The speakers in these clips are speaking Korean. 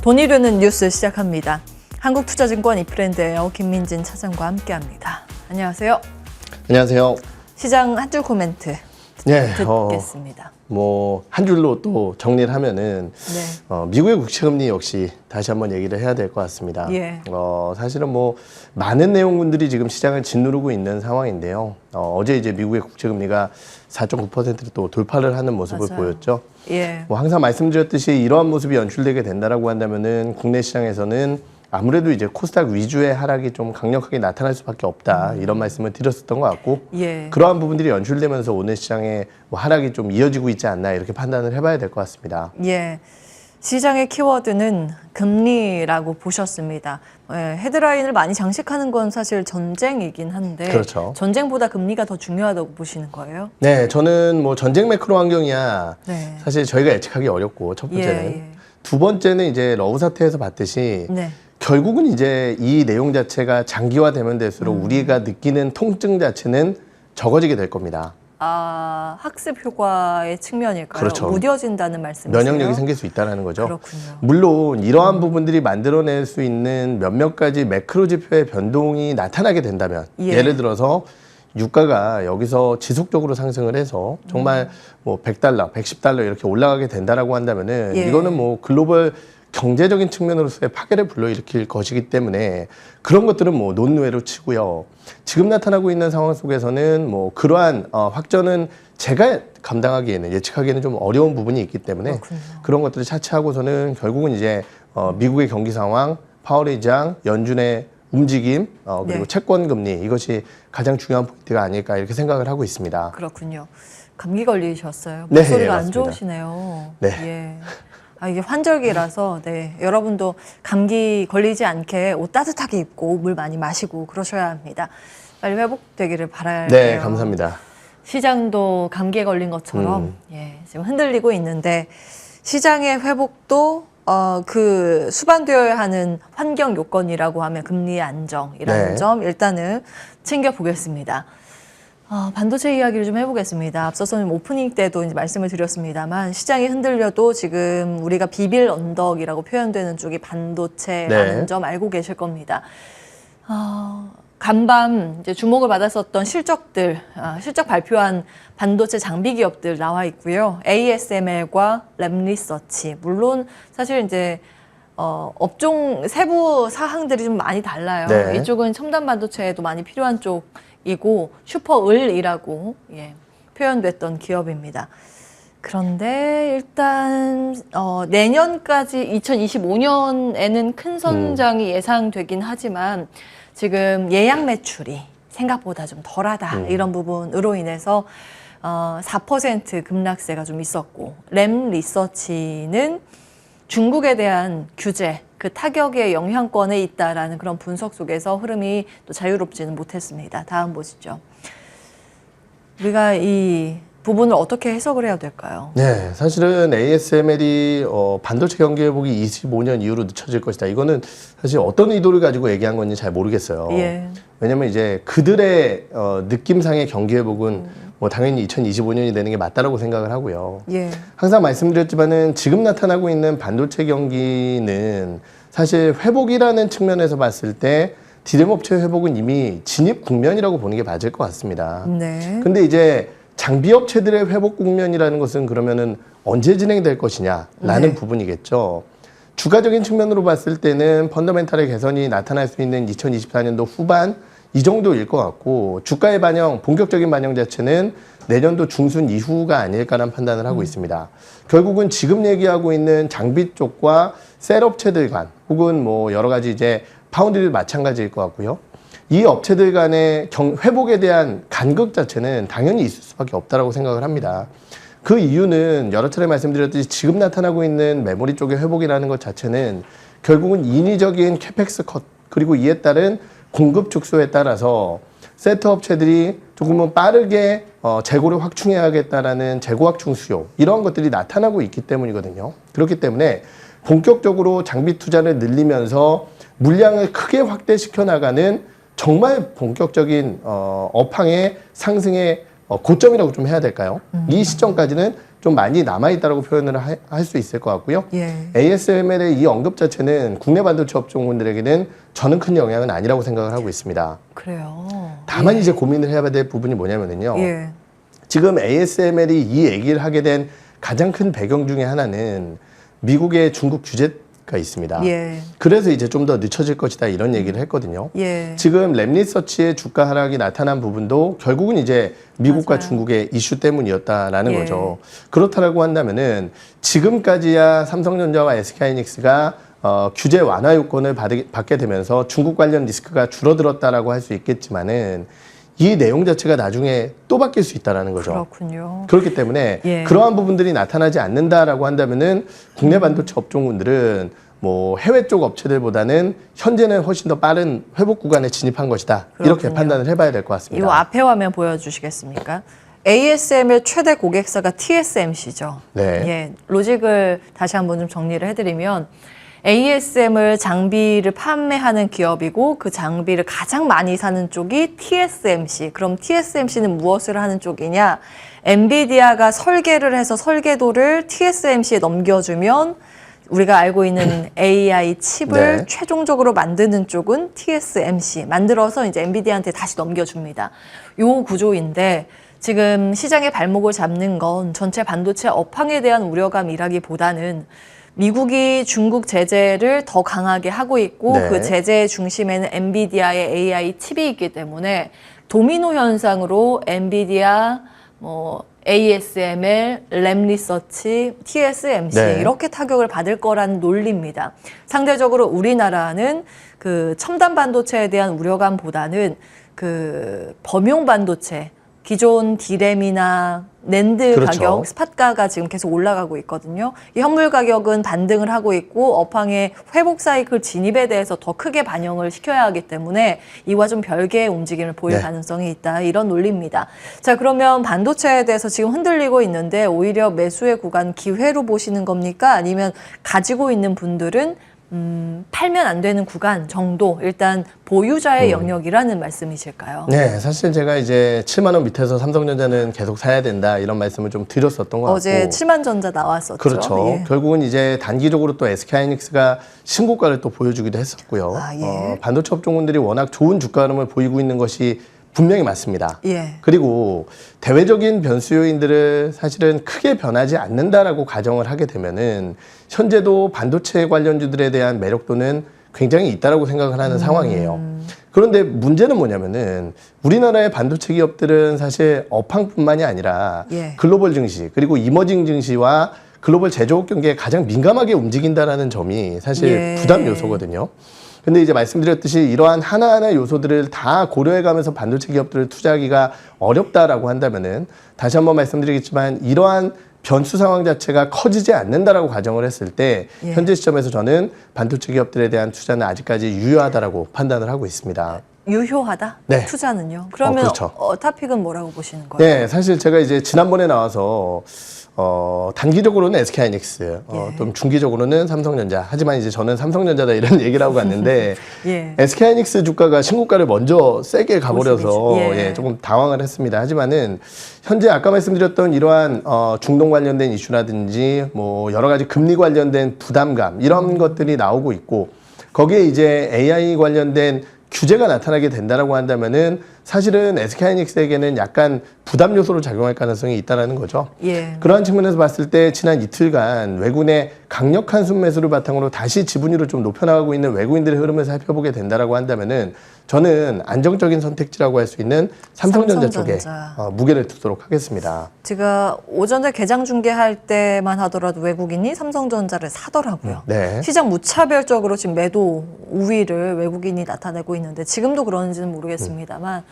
돈이 되는 뉴스 시작합니다. 한국투자증권 이프랜드예요. 김민진 차장과 함께합니다. 안녕하세요. 안녕하세요. 시장 한 줄 코멘트 듣겠습니다. 한 줄로 또 정리를 하면은 미국의 국채금리 역시 다시 한번 얘기를 해야 될 것 같습니다. 예. 사실은 많은 내용분들이 지금 시장을 짓누르고 있는 상황인데요. 어제 이제 미국의 국채금리가 4.9%를 또 돌파를 하는 모습을 맞아요. 보였죠. 예. 항상 말씀드렸듯이 이러한 모습이 연출되게 된다라고 한다면은 국내 시장에서는 아무래도 이제 코스닥 위주의 하락이 좀 강력하게 나타날 수밖에 없다 이런 말씀을 드렸었던 것 같고 예. 그러한 부분들이 연출되면서 오늘 시장의 하락이 좀 이어지고 있지 않나 이렇게 판단을 해봐야 될 것 같습니다. 예. 시장의 키워드는 금리라고 보셨습니다. 헤드라인을 많이 장식하는 건 사실 전쟁이긴 한데 그렇죠. 전쟁보다 금리가 더 중요하다고 보시는 거예요? 네, 저는 전쟁 매크로 환경이야 네. 사실 저희가 예측하기 어렵고 첫 번째는 예. 두 번째는 이제 러우 사태에서 봤듯이 네. 결국은 이제 이 내용 자체가 장기화되면 될수록 우리가 느끼는 통증 자체는 적어지게 될 겁니다. 아, 학습 효과의 측면일까요? 그렇죠. 무뎌진다는 말씀이세요? 면역력이 생길 수 있다는 거죠. 그렇군요. 물론 이러한 부분들이 만들어낼 수 있는 몇몇 가지 매크로 지표의 변동이 나타나게 된다면 예를 들어서 유가가 여기서 지속적으로 상승을 해서 정말 $100, $110 이렇게 올라가게 된다라고 한다면은 이거는 글로벌 경제적인 측면으로서의 파괴를 불러일으킬 것이기 때문에 그런 것들은 논외로 치고요. 지금 나타나고 있는 상황 속에서는 그러한 확전은 제가 감당하기에는 예측하기에는 좀 어려운 부분이 있기 때문에 그렇군요. 그런 것들을 차치하고서는 결국은 이제 미국의 경기 상황, 파월 의장, 연준의 움직임, 그리고 채권 금리 이것이 가장 중요한 포인트가 아닐까 이렇게 생각을 하고 있습니다. 그렇군요. 감기 걸리셨어요. 네, 목소리가 안 맞습니다. 좋으시네요. 네. 예. 이게 환절기라서 여러분도 감기 걸리지 않게 옷 따뜻하게 입고 물 많이 마시고 그러셔야 합니다. 빨리 회복되기를 바랄게요. 네, 감사합니다. 시장도 감기에 걸린 것처럼 지금 흔들리고 있는데 시장의 회복도 그 수반되어야 하는 환경 요건이라고 하면 금리의 안정이라는 점 일단은 챙겨보겠습니다. 반도체 이야기를 좀 해보겠습니다. 앞서서는 오프닝 때도 이제 말씀을 드렸습니다만 시장이 흔들려도 지금 우리가 비빌 언덕이라고 표현되는 쪽이 반도체라는 점 알고 계실 겁니다. 간밤 이제 주목을 받았었던 실적들, 실적 발표한 반도체 장비 기업들 나와 있고요. ASML과 램리서치. 물론 사실 이제 업종 세부 사항들이 좀 많이 달라요. 이쪽은 첨단 반도체에도 많이 필요한 쪽이고 슈퍼을이라고 표현됐던 기업입니다. 그런데 일단 내년까지 2025년에는 큰 성장이 예상되긴 하지만 지금 예약 매출이 생각보다 좀 덜하다 이런 부분으로 인해서 4% 급락세가 좀 있었고 램 리서치는 중국에 대한 규제 그 타격의 영향권에 있다라는 그런 분석 속에서 흐름이 또 자유롭지는 못했습니다. 다음 보시죠. 우리가 이 부분을 어떻게 해석을 해야 될까요? 네, 사실은 ASML이 반도체 경기 회복이 25년 이후로 늦춰질 것이다. 이거는 사실 어떤 의도를 가지고 얘기한 건지 잘 모르겠어요. 왜냐면 이제 그들의 느낌상의 경기 회복은 당연히 2025년이 되는 게 맞다라고 생각을 하고요. 항상 말씀드렸지만은 지금 나타나고 있는 반도체 경기는 사실 회복이라는 측면에서 봤을 때 디램 업체 회복은 이미 진입 국면이라고 보는 게 맞을 것 같습니다. 근데 이제 장비 업체들의 회복 국면이라는 것은 그러면은 언제 진행될 것이냐라는 부분이겠죠. 주가적인 측면으로 봤을 때는 펀더멘탈의 개선이 나타날 수 있는 2024년도 후반 이 정도일 것 같고 주가의 반영, 본격적인 반영 자체는 내년도 중순 이후가 아닐까라는 판단을 하고 있습니다. 결국은 지금 얘기하고 있는 장비 쪽과 셀 업체들 간 혹은 여러 가지 이제 파운드들 마찬가지일 것 같고요. 이 업체들 간의 회복에 대한 간극 자체는 당연히 있을 수밖에 없다라고 생각을 합니다. 그 이유는 여러 차례 말씀드렸듯이 지금 나타나고 있는 메모리 쪽의 회복이라는 것 자체는 결국은 인위적인 캐펙스 컷 그리고 이에 따른 공급 축소에 따라서 세트 업체들이 조금은 빠르게 재고를 확충해야겠다라는 재고 확충 수요 이런 것들이 나타나고 있기 때문이거든요. 그렇기 때문에 본격적으로 장비 투자를 늘리면서 물량을 크게 확대시켜 나가는 정말 본격적인 업황의 상승의 고점이라고 좀 해야 될까요? 이 시점까지는 좀 많이 남아있다라고 표현을 할 수 있을 것 같고요. 예. ASML의 이 언급 자체는 국내 반도체 업종분들에게는 저는 큰 영향은 아니라고 생각을 하고 있습니다. 그래요. 다만 예. 이제 고민을 해야 될 부분이 뭐냐면요. 예. 지금 ASML이 이 얘기를 하게 된 가장 큰 배경 중에 하나는 미국의 중국 규제가 있습니다. 예. 그래서 이제 좀 더 늦춰질 것이다 이런 얘기를 했거든요. 예. 지금 랩리서치의 주가 하락이 나타난 부분도 결국은 이제 미국과 맞아요. 중국의 이슈 때문이었다라는 예. 거죠. 그렇다라고 한다면은 지금까지야 삼성전자와 SK하이닉스가 규제 완화 요건을 받게 되면서 중국 관련 리스크가 줄어들었다라고 할 수 있겠지만은 이 내용 자체가 나중에 또 바뀔 수 있다라는 거죠. 그렇군요. 그렇기 때문에 예. 그러한 부분들이 나타나지 않는다라고 한다면은 국내 반도체 업종군들은 뭐 해외 쪽 업체들보다는 현재는 훨씬 더 빠른 회복 구간에 진입한 것이다. 이렇게 그렇군요. 판단을 해봐야 될 것 같습니다. 이 앞에 화면 보여주시겠습니까? ASML 최대 고객사가 TSMC죠. 네. 예, 로직을 다시 한번 좀 정리를 해드리면 ASML 장비를 판매하는 기업이고 그 장비를 가장 많이 사는 쪽이 TSMC. 그럼 TSMC는 무엇을 하는 쪽이냐? 엔비디아가 설계를 해서 설계도를 TSMC에 넘겨주면 우리가 알고 있는 AI 칩을 네. 최종적으로 만드는 쪽은 TSMC. 만들어서 이제 엔비디아한테 다시 넘겨줍니다. 요 구조인데 지금 시장의 발목을 잡는 건 전체 반도체 업황에 대한 우려감이라기보다는 미국이 중국 제재를 더 강하게 하고 있고 네. 그 제재 중심에는 엔비디아의 AI 칩이 있기 때문에 도미노 현상으로 엔비디아, ASML, 랩리서치, TSMC 네. 이렇게 타격을 받을 거라는 논리입니다. 상대적으로 우리나라는 그 첨단 반도체에 대한 우려감보다는 그 범용 반도체 기존 디램이나 낸드 그렇죠. 가격, 스팟가가 지금 계속 올라가고 있거든요. 이 현물 가격은 반등을 하고 있고 업황의 회복 사이클 진입에 대해서 더 크게 반영을 시켜야 하기 때문에 이와 좀 별개의 움직임을 보일 네. 가능성이 있다. 이런 논리입니다. 자, 그러면 반도체에 대해서 지금 흔들리고 있는데 오히려 매수의 구간 기회로 보시는 겁니까? 아니면 가지고 있는 분들은 팔면 안 되는 구간 정도 일단 보유자의 영역이라는 말씀이실까요? 네, 사실 제가 이제 7만 원 밑에서 삼성전자는 계속 사야 된다 이런 말씀을 좀 드렸었던 것 같고 어제 7만 전자 나왔었죠. 그렇죠. 예. 결국은 이제 단기적으로 또 SK하이닉스가 신고가를 또 보여주기도 했었고요. 아, 예. 반도체 업종군들이 워낙 좋은 주가 흐름을 보이고 있는 것이 분명히 맞습니다. 예. 그리고 대외적인 변수 요인들을 사실은 크게 변하지 않는다라고 가정을 하게 되면은 현재도 반도체 관련주들에 대한 매력도는 굉장히 있다라고 생각을 하는 상황이에요. 그런데 문제는 뭐냐면은 우리나라의 반도체 기업들은 사실 업황뿐만이 아니라 예. 글로벌 증시 그리고 이머징 증시와 글로벌 제조업 경기에 가장 민감하게 움직인다라는 점이 사실 예. 부담 요소거든요. 근데 이제 말씀드렸듯이 이러한 하나하나 요소들을 다 고려해가면서 반도체 기업들을 투자하기가 어렵다라고 한다면은 다시 한번 말씀드리겠지만 이러한 변수 상황 자체가 커지지 않는다라고 가정을 했을 때 예. 현재 시점에서 저는 반도체 기업들에 대한 투자는 아직까지 유효하다라고 판단을 하고 있습니다. 유효하다? 네. 투자는요? 그러면 그렇죠. 타픽은 뭐라고 보시는 거예요? 네, 사실 제가 이제 지난번에 나와서 단기적으로는 SK하이닉스, 예. 좀 중기적으로는 삼성전자. 하지만 이제 저는 삼성전자다 이런 얘기를 하고 갔는데 예. SK하이닉스 주가가 신고가를 먼저 세게 가버려서 예. 조금 당황을 했습니다. 하지만은 현재 아까 말씀드렸던 이러한 중동 관련된 이슈라든지 뭐 여러 가지 금리 관련된 부담감 이런 것들이 나오고 있고 거기에 이제 AI 관련된 규제가 나타나게 된다라고 한다면은 사실은 SK하이닉스에게는 약간 부담 요소로 작용할 가능성이 있다라는 거죠. 예. 그러한 측면에서 봤을 때 지난 이틀간 외국인의 강력한 순매수를 바탕으로 다시 지분율을 좀 높여나가고 있는 외국인들의 흐름을 살펴보게 된다라고 한다면은 저는 안정적인 선택지라고 할 수 있는 삼성전자 쪽에 무게를 두도록 하겠습니다. 제가 오전에 개장 중계할 때만 하더라도 외국인이 삼성전자를 사더라고요. 네. 시장 무차별적으로 지금 매도 우위를 외국인이 나타내고 있는데 지금도 그런지는 모르겠습니다만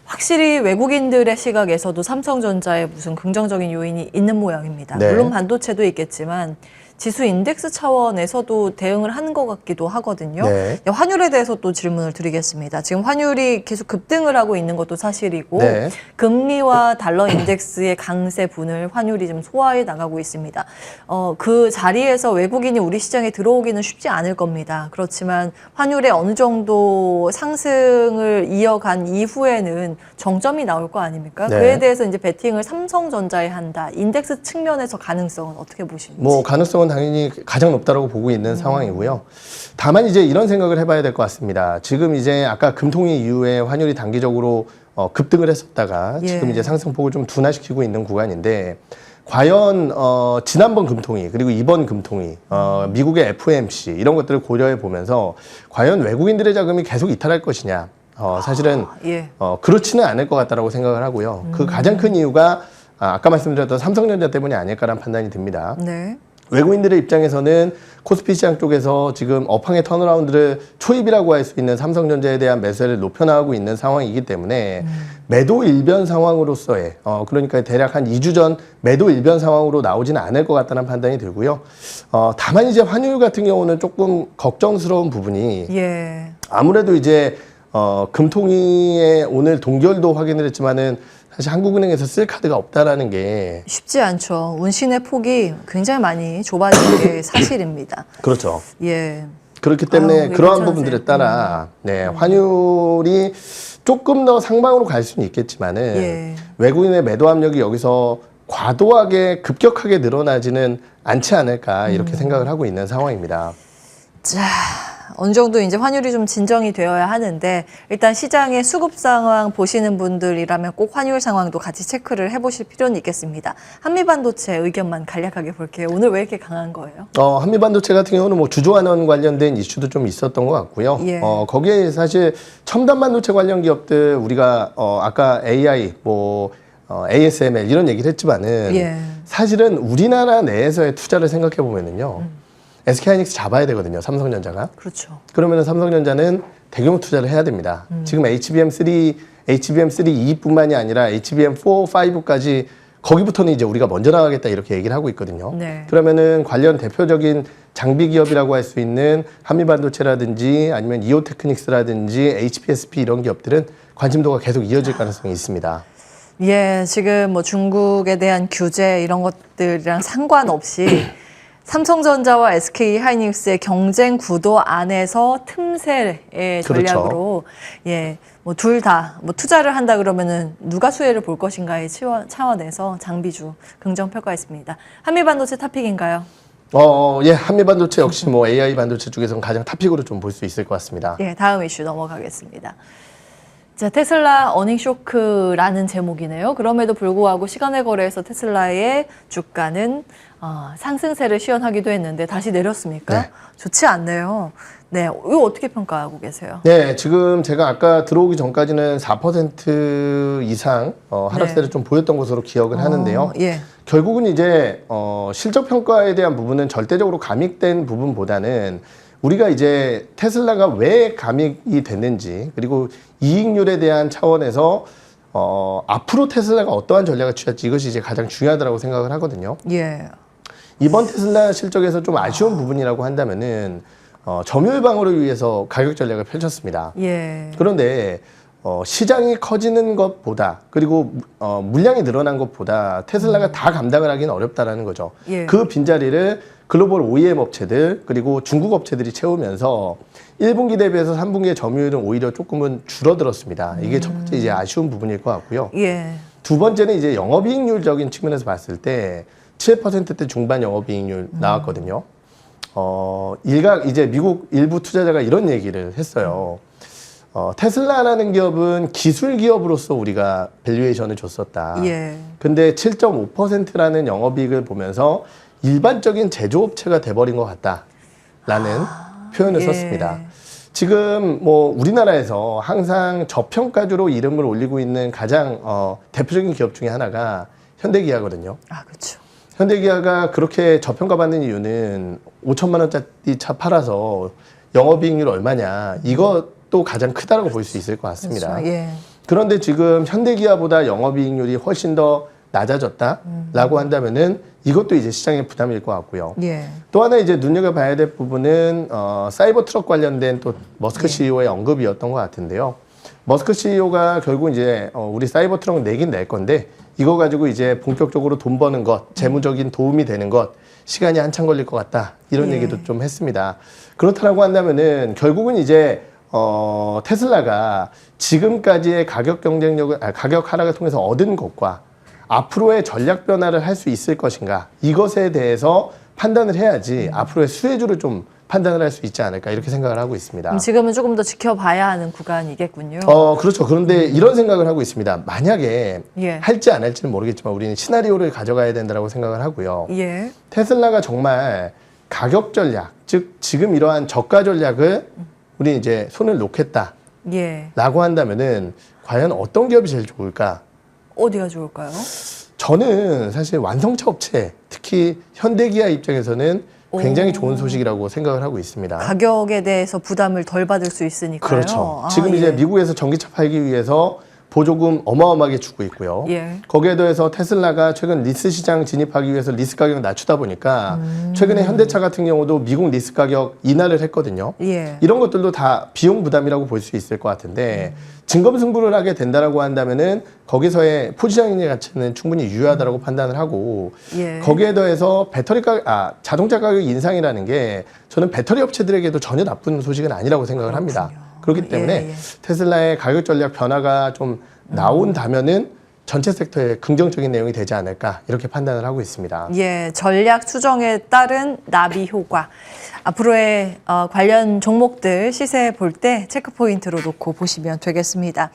확실히 외국인들의 시각에서도 삼성전자에 무슨 긍정적인 요인이 있는 모양입니다. 네. 물론 반도체도 있겠지만 지수 인덱스 차원에서도 대응을 하는 것 같기도 하거든요. 네. 환율에 대해서 또 질문을 드리겠습니다. 지금 환율이 계속 급등을 하고 있는 것도 사실이고 네. 금리와 달러 인덱스의 강세분을 환율이 좀 소화해 나가고 있습니다. 그 자리에서 외국인이 우리 시장에 들어오기는 쉽지 않을 겁니다. 그렇지만 환율의 어느 정도 상승을 이어간 이후에는 정점이 나올 거 아닙니까? 네. 그에 대해서 이제 베팅을 삼성전자에 한다. 인덱스 측면에서 가능성은 어떻게 보시는지? 뭐 가능성은 당연히 가장 높다고 보고 있는 상황이고요. 다만 이제 이런 생각을 해봐야 될 것 같습니다. 지금 이제 아까 금통위 이후에 환율이 단기적으로 급등을 했었다가 예. 지금 이제 상승폭을 좀 둔화시키고 있는 구간인데 과연 지난번 금통위 그리고 이번 금통위 미국의 FOMC 이런 것들을 고려해 보면서 과연 외국인들의 자금이 계속 이탈할 것이냐 사실은 예. 그렇지는 않을 것 같다라고 생각을 하고요. 그 가장 큰 이유가 아까 말씀드렸던 삼성전자 때문이 아닐까라는 판단이 듭니다. 네. 외국인들의 입장에서는 코스피 시장 쪽에서 지금 업황의 턴어라운드를 초입이라고 할 수 있는 삼성전자에 대한 매수를 높여나가고 있는 상황이기 때문에 매도 일변 상황으로서의 그러니까 대략 한 2주 전 매도 일변 상황으로 나오지는 않을 것 같다는 판단이 들고요. 다만 이제 환율 같은 경우는 조금 걱정스러운 부분이 예. 아무래도 이제 금통위에 오늘 동결도 확인을 했지만은 사실 한국은행에서 쓸 카드가 없다라는 게 쉽지 않죠. 운신의 폭이 굉장히 많이 좁아진 게 사실입니다. 그렇죠. 예. 그렇기 때문에 아유, 그러한 괜찮으세요? 부분들에 따라 네, 환율이 조금 더 상방으로 갈 수는 있겠지만은 예. 외국인의 매도 압력이 여기서 과도하게 급격하게 늘어나지는 않지 않을까 이렇게 생각을 하고 있는 상황입니다. 자, 어느 정도 이제 환율이 좀 진정이 되어야 하는데 일단 시장의 수급 상황 보시는 분들이라면 꼭 환율 상황도 같이 체크를 해보실 필요는 있겠습니다. 한미반도체 의견만 간략하게 볼게요. 오늘 왜 이렇게 강한 거예요? 한미반도체 같은 경우는 뭐 주조환원 관련된 이슈도 좀 있었던 것 같고요. 예. 거기에 사실 첨단 반도체 관련 기업들 우리가 아까 AI ASML 이런 얘기를 했지만은 예. 사실은 우리나라 내에서의 투자를 생각해 보면은요. SK하이닉스 잡아야 되거든요. 삼성전자가. 그렇죠. 그러면은 삼성전자는 대규모 투자를 해야 됩니다. 지금 HBM3E뿐만이 아니라 HBM4, 5까지 거기부터는 이제 우리가 먼저 나가겠다 이렇게 얘기를 하고 있거든요. 네. 그러면은 관련 대표적인 장비 기업이라고 할 수 있는 한미반도체라든지 아니면 이오테크닉스라든지 HPSP 이런 기업들은 관심도가 계속 이어질 가능성이 있습니다. 예, 지금 뭐 중국에 대한 규제 이런 것들이랑 상관없이 삼성전자와 SK하이닉스의 경쟁 구도 안에서 틈새의 전략으로 예, 뭐 둘 다 뭐 투자를 한다 그러면은 누가 수혜를 볼 것인가의 차원에서 장비주 긍정 평가했습니다. 한미반도체 탑픽인가요? 예, 한미반도체 역시 뭐 AI 반도체 쪽에서는 가장 탑픽으로 좀 볼 수 있을 것 같습니다. 예, 다음 이슈 넘어가겠습니다. 자, 테슬라 어닝 쇼크라는 제목이네요. 그럼에도 불구하고 시간의 거래에서 테슬라의 주가는 상승세를 시현하기도 했는데 다시 내렸습니까? 네. 좋지 않네요. 네, 이거 어떻게 평가하고 계세요? 네, 지금 제가 아까 들어오기 전까지는 4% 이상 하락세를 네. 좀 보였던 것으로 기억을 하는데요. 예. 결국은 이제 실적 평가에 대한 부분은 절대적으로 감익된 부분보다는 우리가 이제 테슬라가 왜 감익이 됐는지 그리고 이익률에 대한 차원에서 앞으로 테슬라가 어떠한 전략을 취할지 이것이 이제 가장 중요하다고 생각을 하거든요. 예. 이번 테슬라 실적에서 좀 아쉬운 부분이라고 한다면은 점유율 방어를 위해서 가격 전략을 펼쳤습니다. 예. 그런데 시장이 커지는 것보다 그리고 물량이 늘어난 것보다 테슬라가 다 감당을 하기는 어렵다라는 거죠. 예. 그 빈자리를 글로벌 OEM 업체들 그리고 중국 업체들이 채우면서 1분기 대비해서 3분기의 점유율은 오히려 조금은 줄어들었습니다. 이게 첫 번째 이제 아쉬운 부분일 것 같고요. 예. 두 번째는 이제 영업이익률적인 측면에서 봤을 때 7%대 중반 영업이익률 나왔거든요. 이제 미국 일부 투자자가 이런 얘기를 했어요. 테슬라라는 기업은 기술 기업으로서 우리가 밸류에이션을 줬었다. 예. 근데 7.5%라는 영업이익을 보면서 일반적인 제조업체가 돼버린 것 같다라는 표현을 예. 썼습니다. 지금 뭐 우리나라에서 항상 저평가주로 이름을 올리고 있는 가장 대표적인 기업 중에 하나가 현대기아거든요. 아, 그렇죠. 현대기아가 그렇게 저평가받는 이유는 5천만 원짜리 차 팔아서 영업이익률 얼마냐 이것도 가장 크다고 볼 수 있을 것 같습니다. 그렇죠. 예. 그런데 지금 현대기아보다 영업이익률이 훨씬 더 낮아졌다라고 한다면은 이것도 이제 시장의 부담일 것 같고요. 예. 또 하나 이제 눈여겨봐야 될 부분은 사이버 트럭 관련된 또 머스크 예. CEO의 언급이었던 것 같은데요. 머스크 CEO가 결국 이제 우리 사이버 트럭 내긴 낼 건데 이거 가지고 이제 본격적으로 돈 버는 것, 재무적인 도움이 되는 것, 시간이 한참 걸릴 것 같다. 이런 예. 얘기도 좀 했습니다. 그렇다라고 한다면은 결국은 이제 테슬라가 지금까지의 가격 경쟁력을, 가격 하락을 통해서 얻은 것과 앞으로의 전략 변화를 할 수 있을 것인가, 이것에 대해서 판단을 해야지 앞으로의 수혜주를 좀 판단을 할 수 있지 않을까, 이렇게 생각을 하고 있습니다. 지금은 조금 더 지켜봐야 하는 구간이겠군요. 그렇죠. 그런데 이런 생각을 하고 있습니다. 만약에 예. 할지 안 할지는 모르겠지만 우리는 시나리오를 가져가야 된다고 생각을 하고요. 예. 테슬라가 정말 가격 전략, 즉 지금 이러한 저가 전략을 우리 이제 손을 놓겠다라고 예. 한다면은 과연 어떤 기업이 제일 좋을까? 어디가 좋을까요? 저는 사실 완성차 업체, 특히 현대기아 입장에서는 굉장히 좋은 소식이라고 생각을 하고 있습니다. 가격에 대해서 부담을 덜 받을 수 있으니까요. 그렇죠. 아, 지금 예. 이제 미국에서 전기차 팔기 위해서 보조금 어마어마하게 주고 있고요. 예. 거기에 더해서 테슬라가 최근 리스 시장 진입하기 위해서 리스 가격을 낮추다 보니까 최근에 현대차 같은 경우도 미국 리스 가격 인하를 했거든요. 예. 이런 것들도 다 비용 부담이라고 볼 수 있을 것 같은데 진검승부를 하게 된다라고 한다면은 거기서의 포지셔닝 가치는 충분히 유효하다라고 판단을 하고 예. 거기에 더해서 자동차 가격 인상이라는 게 저는 배터리 업체들에게도 전혀 나쁜 소식은 아니라고 생각을 합니다. 그렇기 때문에 예, 예. 테슬라의 가격 전략 변화가 좀 나온다면은 전체 섹터에 긍정적인 내용이 되지 않을까, 이렇게 판단을 하고 있습니다. 예, 전략 수정에 따른 나비 효과. 앞으로의 관련 종목들 시세 볼 때 체크 포인트로 놓고 보시면 되겠습니다.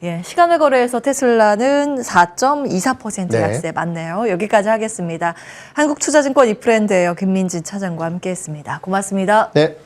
예, 시간의 거래에서 테슬라는 4.24% 네. 약세 맞네요. 여기까지 하겠습니다. 한국투자증권 이프랜드예요. 김민진 차장과 함께했습니다. 고맙습니다. 네.